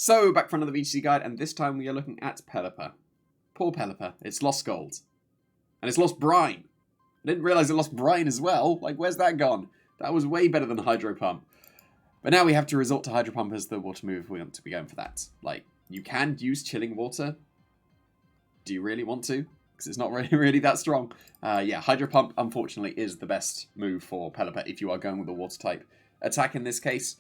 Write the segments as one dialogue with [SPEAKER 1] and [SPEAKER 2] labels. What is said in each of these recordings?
[SPEAKER 1] So, back for another VGC guide, and this time we are looking at Pelipper. Poor Pelipper. It's lost gold. And it's lost brine. I didn't realise it lost brine as well. Like, where's that gone? That was way better than Hydro Pump. But now we have to resort to Hydro Pump as the water move if we want to be going for that. Like, you can use chilling water. Do you really want to? Because it's not really that strong. Yeah, Hydro Pump, unfortunately, is the best move for Pelipper if you are going with a water type attack in this case.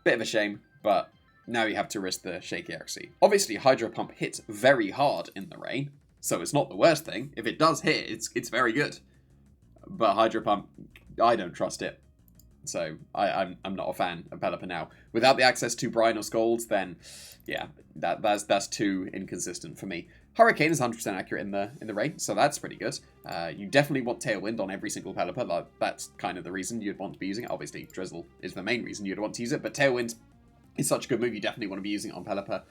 [SPEAKER 1] Bit of a shame, but now you have to risk the shaky accuracy. Obviously, Hydro Pump hits very hard in the rain, so it's not the worst thing. If it does hit, it's very good. But Hydro Pump, I don't trust it. So I'm not a fan of Pelipper now. Without the access to Brine or Scalds, then yeah, that's too inconsistent for me. Hurricane is 100% accurate in the rain, so that's pretty good. You definitely want Tailwind on every single Pelipper. Like, that's kind of the reason you'd want to be using it. Obviously, Drizzle is the main reason you'd want to use it, but Tailwind is such a good move, you definitely want to be using it on Pelipper.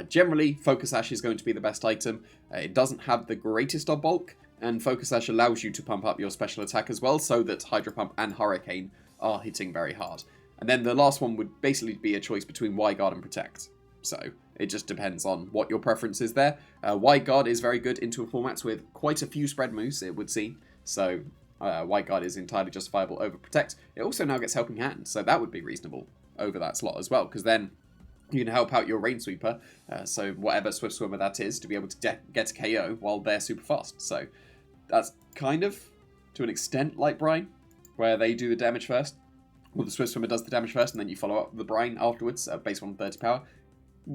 [SPEAKER 1] Generally, Focus Sash is going to be the best item. It doesn't have the greatest of bulk, and Focus Sash allows you to pump up your special attack as well, so that Hydro Pump and Hurricane are hitting very hard. And then the last one would basically be a choice between Wide Guard and Protect. So it just depends on what your preference is there. Wide Guard is very good into a format with quite a few spread moves, it would seem. So Wide Guard is entirely justifiable over Protect. It also now gets Helping Hand, so that would be reasonable over that slot as well, because then you can help out your Rain Sweeper, so whatever Swift Swimmer that is, to be able to get a KO while they're super fast. So that's kind of, to an extent, like Brine, where they do the damage first. Well, the Swift Swimmer does the damage first, and then you follow up with the Brine afterwards, based on 30 power.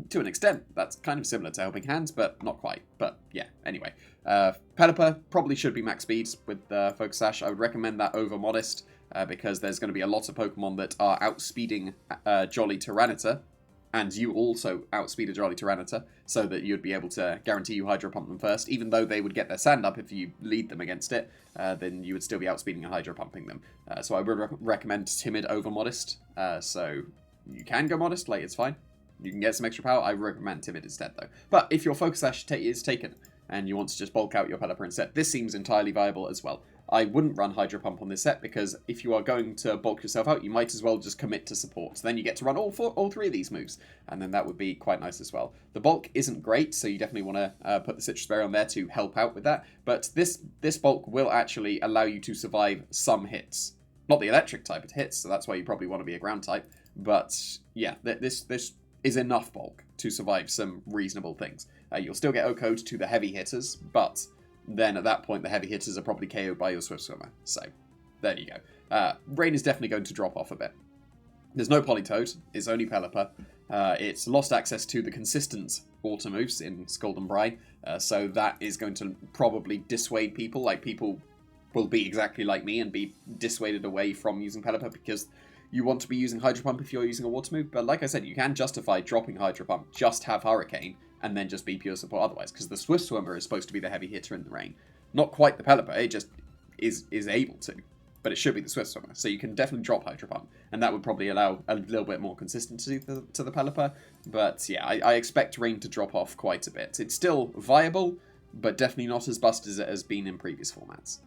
[SPEAKER 1] To an extent, that's kind of similar to Helping Hands, but not quite. But yeah, anyway. Pelipper probably should be max speeds with Focus Sash. I would recommend that over Modest, because there's going to be a lot of Pokemon that are outspeeding Jolly Tyranitar, and you also outspeed a Jolly Tyranitar, so that you'd be able to guarantee you Hydro Pump them first. Even though they would get their sand up if you lead them against it, then you would still be outspeeding and Hydro Pumping them. So I would recommend Timid over Modest. So you can go Modest, like, it's fine. You can get some extra power. I recommend Timid instead, though. But if your Focus Sash is taken, and you want to just bulk out your Pelipper instead, this seems entirely viable as well. I wouldn't run Hydro Pump on this set, because if you are going to bulk yourself out, you might as well just commit to support. So then you get to run all three of these moves, and then that would be quite nice as well. The bulk isn't great, so you definitely want to put the Citrus Berry on there to help out with that, but this bulk will actually allow you to survive some hits. Not the electric type it hits, so that's why you probably want to be a ground type, but yeah, this is enough bulk to survive some reasonable things. You'll still get O-Code to the heavy hitters, but then at that point the heavy hitters are probably KO'd by your Swift Swimmer. So there you go. Rain is definitely going to drop off a bit. There's no Politoed, it's only Pelipper. It's lost access to the consistent water moves in Scald and Brine, so that is going to probably dissuade people. Like, people will be exactly like me and be dissuaded away from using Pelipper because you want to be using Hydro Pump if you're using a water move. But like I said, you can justify dropping Hydro Pump, just have Hurricane, and then just be pure support otherwise, because the Swift Swimmer is supposed to be the heavy hitter in the rain. Not quite the Pelipper, it just is able to, but it should be the Swift Swimmer. So you can definitely drop Hydro Pump, and that would probably allow a little bit more consistency to the Pelipper. But yeah, I expect Rain to drop off quite a bit. It's still viable, but definitely not as busted as it has been in previous formats.